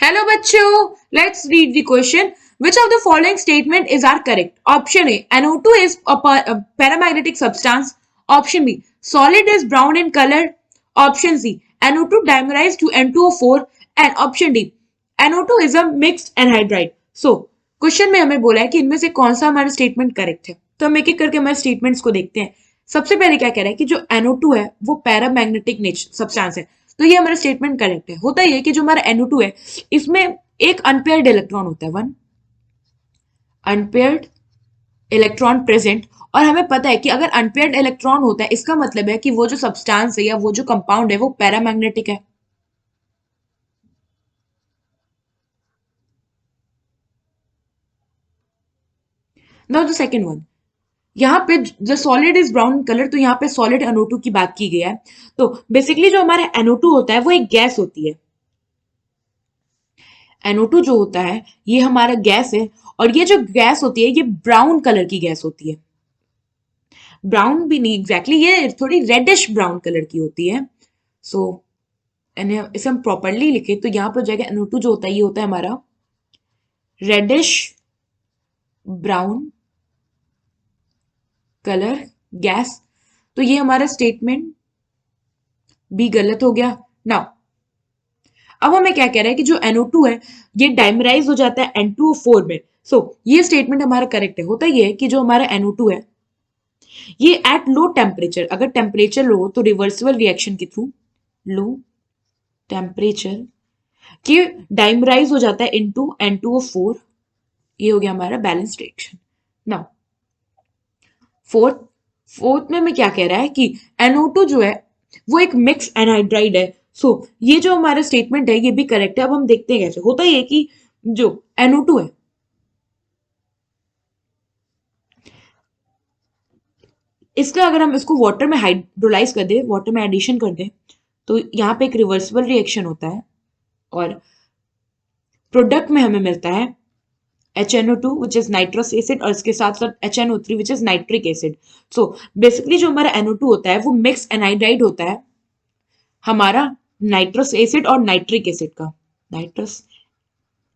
Hello bachcho, let's read the question. Which of the following statement is are correct? Option A, NO2 is a paramagnetic substance. Option B, solid is brown in color. Option C, NO2 dimerized to N2O4. And option D, NO2 is a mixed anhydride. So, question में हमें बोला है कि इनमें से कौन सा हमारा स्टेटमेंट करेक्ट है। तो हम एक एक करके हमारे स्टेटमेंट्स को देखते हैं। सबसे पहले क्या कह रहा है कि जो NO2 है वो पैरामैग्नेटिक नेचर सब्सटेंस है। तो ये हमारा स्टेटमेंट करेक्ट है। होता ही है कि जो हमारा NO2 है इसमें एक अनपेयर्ड इलेक्ट्रॉन होता है, वन अनपेयर्ड इलेक्ट्रॉन प्रेजेंट। और हमें पता है कि अगर अनपेयर्ड इलेक्ट्रॉन होता है इसका मतलब है कि वो जो सब्सटेंस है या वो जो कंपाउंड है वो पैरामैग्नेटिक है। नाउ द सेकंड वन, यहाँ पे the solid is brown colour, तो यहाँ पे सॉलिड NO2 की बात की गई है। तो बेसिकली जो हमारा NO2 होता है वो एक गैस होती है। NO2 जो होता है ये हमारा गैस है, और ये जो गैस होती है ये ब्राउन कलर की गैस होती है। ब्राउन भी नहीं एग्जैक्टली ये थोड़ी रेडिश ब्राउन कलर की होती है। सो इसे हम प्रॉपरली लिखे तो यहाँ पर हो जाएगा NO2 जो होता है ये होता है हमारा रेडिश ब्राउन कलर गैस। तो ये हमारा स्टेटमेंट बी गलत हो गया। नाउ अब हमें क्या कह रहा है कि जो NO2 है ये डाइमराइज हो जाता है N2O4 में। सो ये स्टेटमेंट हमारा करेक्ट है। होता ये है कि जो हमारा NO2 है ये एट लो टेम्परेचर, अगर टेम्परेचर लो तो रिवर्सिबल रिएक्शन के थ्रू लो टेम्परेचर कि डाइमराइज हो जाता है इनटू N2O4। ये हो गया हमारा बैलेंस रिएक्शन। नाउ फोर्थ में हमें क्या कह रहा है कि NO2 जो है वो एक मिक्स एनहाइड्राइड है। सो ये जो हमारा स्टेटमेंट है ये भी करेक्ट है। अब हम देखते हैं कैसे होता है कि जो NO2 है इसका अगर हम इसको वाटर में हाइड्रोलाइज कर दे, वाटर में एडिशन कर दे, तो यहाँ पे एक रिवर्सिबल रिएक्शन होता है और प्रोडक्ट में हमें मिलता है HNO2 which is nitrous acid और इसके साथ साथ HNO3 which is nitric acid. So basically जो हमारा NO2 होता है वो मिक्स एनाइड्राइड होता है हमारा नाइट्रस एसिड और नाइट्रिक एसिड का। Nitrous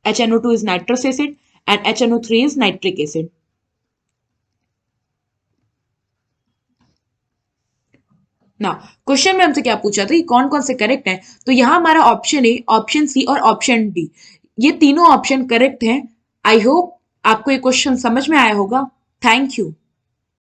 HNO2 is nitrous acid and HNO3 is nitric acid. ना क्वेश्चन में हमसे क्या पूछा था कि कौन कौन से करेक्ट हैं। तो यहां हमारा ऑप्शन ए, ऑप्शन सी और ऑप्शन डी ये तीनों ऑप्शन करेक्ट हैं। आई होप आपको ये क्वेश्चन समझ में आया होगा। Thank you.